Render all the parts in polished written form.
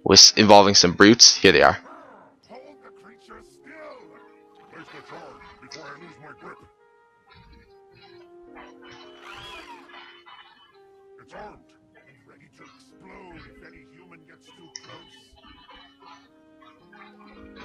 with involving some brutes. Here they are. Hold the creature still! Place the charge before I lose my grip. It's armed and ready to explode if any human gets too close.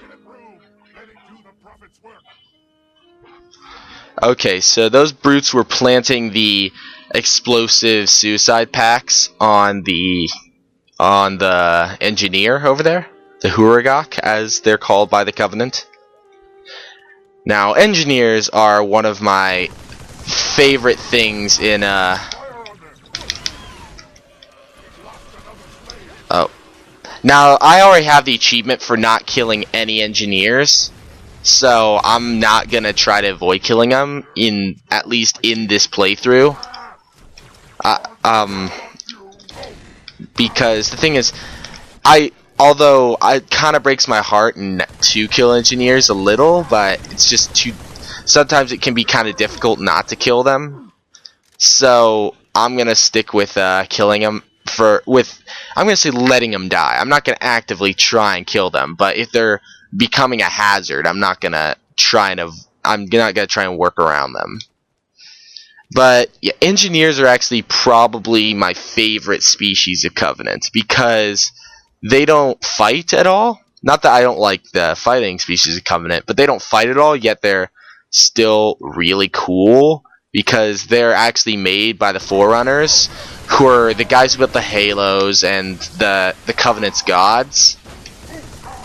Give it room. Let it do the prophet's work. Okay, so those brutes were planting the explosive suicide packs on the engineer over there, the Huragok, as they're called by the Covenant. Now, engineers are one of my favorite things in Oh. Now, I already have the achievement for not killing any engineers, so I'm not gonna try to avoid killing them, at least in this playthrough. Because the thing is, although it kind of breaks my heart to kill engineers a little, but it's just too. Sometimes it can be kind of difficult not to kill them. So I'm gonna stick with killing them I'm gonna say letting them die. I'm not gonna actively try and kill them, but if they're becoming a hazard, I'm not gonna try and work around them. But yeah, engineers are actually probably my favorite species of Covenant because they don't fight at all. Not that I don't like the fighting species of Covenant, but they don't fight at all, yet they're still really cool because they're actually made by the Forerunners, who are the guys who built the Halos and the Covenant's gods.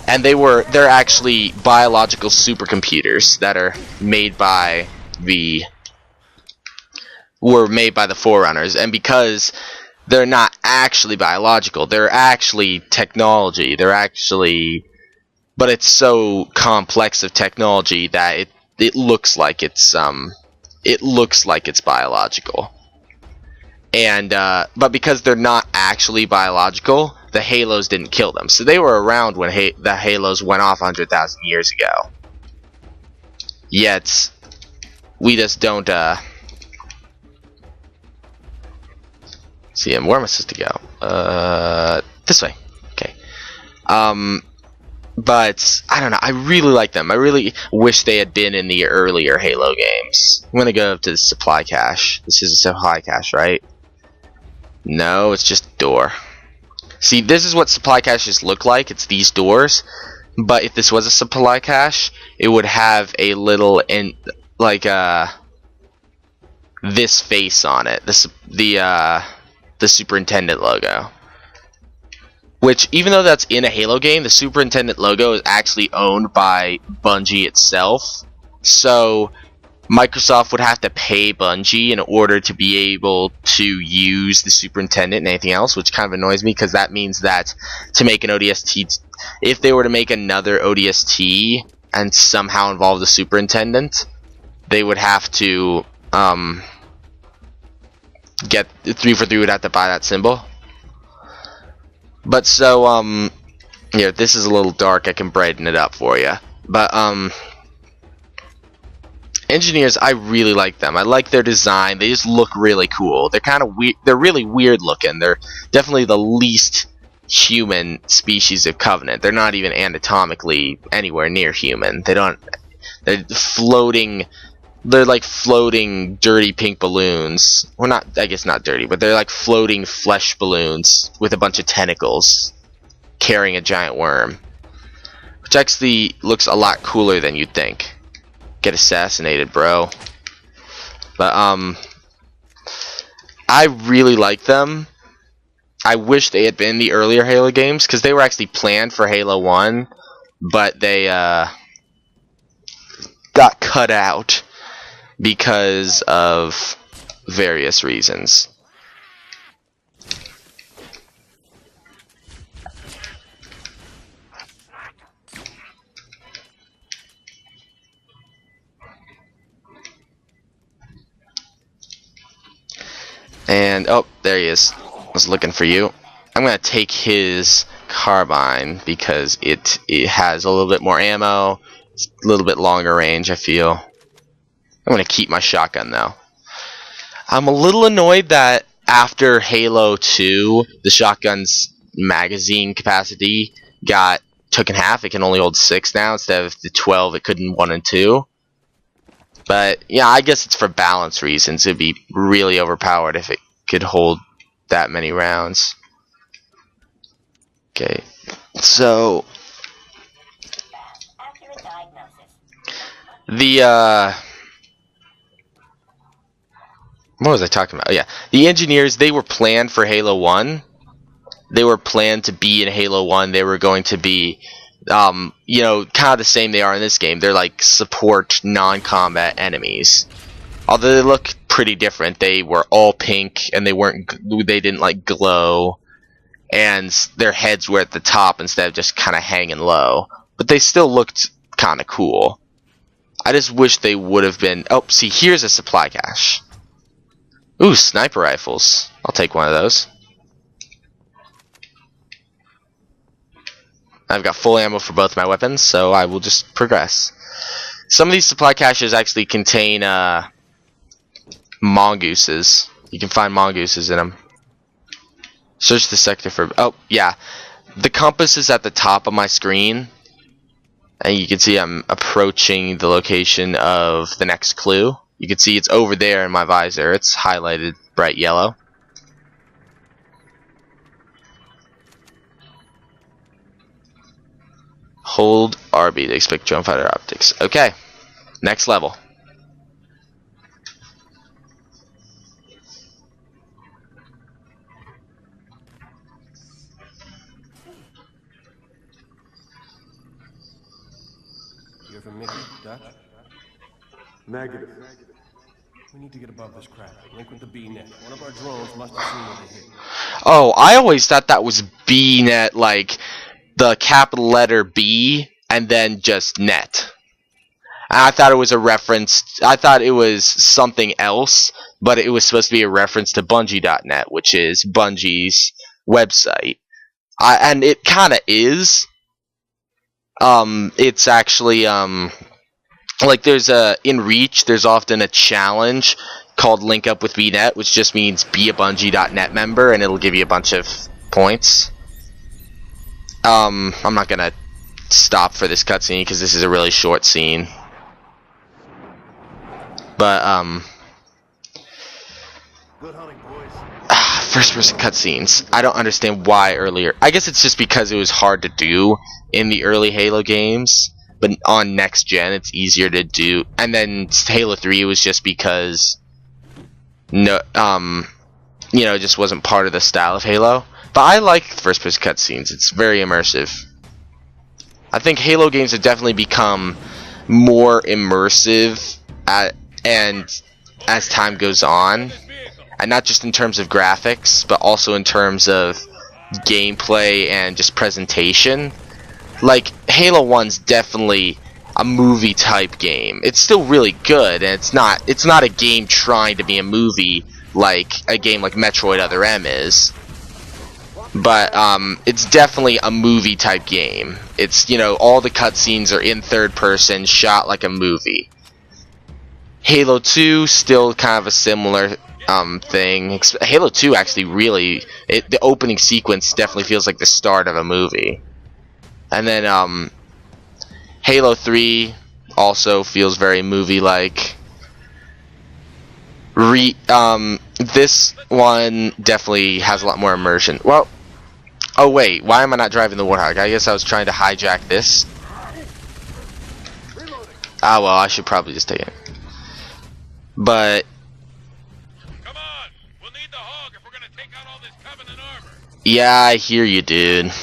And they're actually biological supercomputers that are were made by the Forerunners, and because they're not actually biological, they're actually technology. But it's so complex of technology that it looks like it's biological. And but because they're not actually biological, the Halos didn't kill them. So they were around when the Halos went off 100,000 years ago. Yet we just don't see him. Where am I supposed to go? This way. Okay. But I don't know. I really like them. I really wish they had been in the earlier Halo games. I'm gonna go up to the supply cache. This is a supply cache, right? No, it's just a door. See, this is what supply caches look like. It's these doors. But if this was a supply cache, it would have a little this face on it. The Superintendent logo. Which, even though that's in a Halo game, the Superintendent logo is actually owned by Bungie itself. So Microsoft would have to pay Bungie in order to be able to use the Superintendent and anything else, which kind of annoys me because that means that to make an ODST, if they were to make another ODST and somehow involve the Superintendent, they would have to get 343 would have to buy that symbol. But so here, this is a little dark. I can brighten it up for you. But engineers, I really like them. I like their design. They just look really cool. They're kind of weird. They're really weird looking. They're definitely the least human species of Covenant. They're not even anatomically anywhere near human. They're floating. They're like floating dirty pink balloons. Well, not, I guess not dirty, but they're like floating flesh balloons with a bunch of tentacles carrying a giant worm, which actually looks a lot cooler than you'd think. Get assassinated, bro. But I really like them. I wish they had been the earlier Halo games because they were actually planned for Halo 1, but they got cut out because of various reasons. And oh, there he is. I was looking for you. I'm gonna take his carbine because it has a little bit more ammo. It's a little bit longer range, I feel. I'm gonna keep my shotgun though. I'm a little annoyed that after Halo 2, the shotguns magazine capacity got took in half. It can only hold 6 now instead of the 12 it could in 1 and 2. But yeah, I guess it's for balance reasons. It'd be really overpowered if it could hold that many rounds. Okay, so the what was I talking about? Oh, yeah, the engineers, they were planned for Halo 1. They were planned to be in Halo 1. They were going to be, you know, kind of the same they are in this game. They're like support non-combat enemies. Although they look pretty different. They were all pink and they didn't like glow. And their heads were at the top instead of just kind of hanging low. But they still looked kind of cool. I just wish they would have been... Oh, see, here's a supply cache. Ooh, sniper rifles. I'll take one of those. I've got full ammo for both my weapons, so I will just progress. Some of these supply caches actually contain mongooses. You can find mongooses in them. Search the sector for... Oh, yeah. The compass is at the top of my screen. And you can see I'm approaching the location of the next clue. You can see it's over there in my visor. It's highlighted bright yellow. Hold RB to expect drone fighter optics. Okay. Next level. You ever Mickey, Dutch? Negative. We need to get above this crap. Link with the B-net. One of our drones must have seen what they hit. Oh, I always thought that was B-net, like the capital letter B and then just net. I thought it was a reference. I thought it was something else, but it was supposed to be a reference to Bungie.net, which is Bungie's website. And it kind of is. It's actually like there's in Reach, there's often a challenge called Link Up with BNet, which just means be a Bungie.net member, and it'll give you a bunch of points. I'm not gonna stop for this cutscene because this is a really short scene. But Good hunting, boys. first-person cutscenes. I don't understand why earlier. I guess it's just because it was hard to do in the early Halo games, but on next gen it's easier to do. And then Halo 3 was just because no, you know, it just wasn't part of the style of Halo. But I like first-person cutscenes. It's very immersive. I think Halo games have definitely become more immersive and as time goes on, and not just in terms of graphics, but also in terms of gameplay and just presentation. Like, Halo 1's definitely a movie type game. It's still really good, and it's not a game trying to be a movie like a game like Metroid Other M is. But it's definitely a movie type game. It's, you know, all the cutscenes are in third person, shot like a movie. Halo 2 still kind of a similar thing. Halo 2 actually really, the opening sequence definitely feels like the start of a movie. And then Halo 3 also feels very movie-like. This one definitely has a lot more immersion. Well, oh wait, why am I not driving the Warthog? I guess I was trying to hijack this. Ah, well, I should probably just take it. But Come on! We'll need the hog if we're gonna take out all this Covenant armor. yeah, I hear you, dude.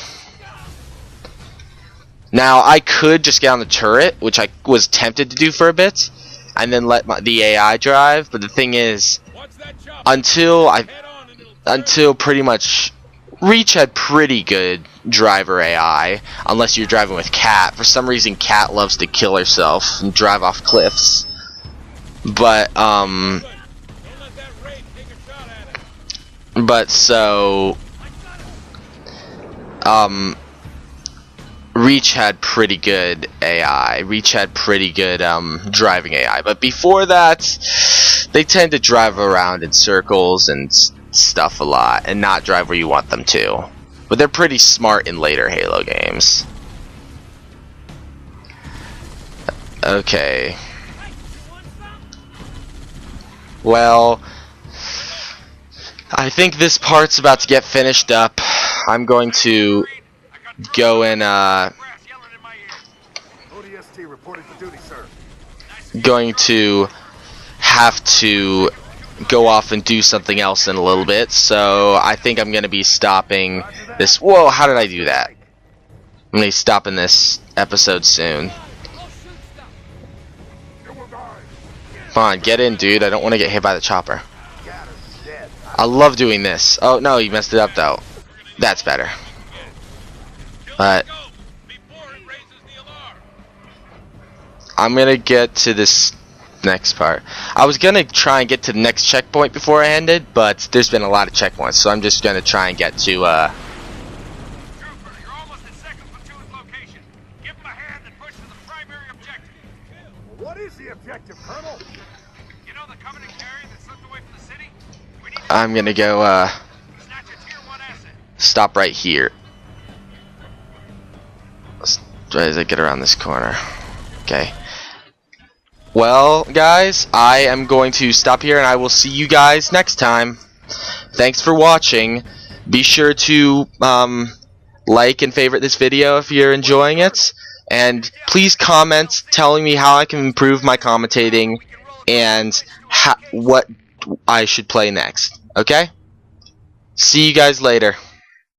Now, I could just get on the turret, which I was tempted to do for a bit, and then let the AI drive, but the thing is, Watch that chopper. until Head on and it'll pretty much Reach had pretty good driver AI, unless you're driving with Kat. For some reason, Kat loves to kill herself and drive off cliffs. But don't let that raid take a shot at it. but so Reach had pretty good AI. Reach had pretty good driving AI. But before that, they tend to drive around in circles and stuff a lot, and not drive where you want them to. But they're pretty smart in later Halo games. Okay. Well, I think this part's about to get finished up. I'm going to go and ODST reporting for duty, sir. going to have to go off and do something else in a little bit, so I think I'm gonna be stopping this. Whoa, how did I do that? I'm gonna be stopping this episode soon. Come on, get in, dude. I don't want to get hit by the chopper. I love doing this. Oh no, you messed it up though. That's better. But I'm gonna get to this next part. I was gonna try and get to the next checkpoint before I ended, but there's been a lot of checkpoints, so I'm just gonna try and get to Trooper, you're almost at second platoon's location. Give them a hand and push to the primary objective. What is the objective, Colonel? You know the Covenant carrier that slipped away from the city? We need I'm gonna go snatch a tier 1 asset. stop right here. As I get around this corner. Okay. Well, guys, I am going to stop here, and I will see you guys next time. Thanks for watching. Be sure to like and favorite this video if you're enjoying it, and please comment telling me how I can improve my commentating and what I should play next. Okay? See you guys later.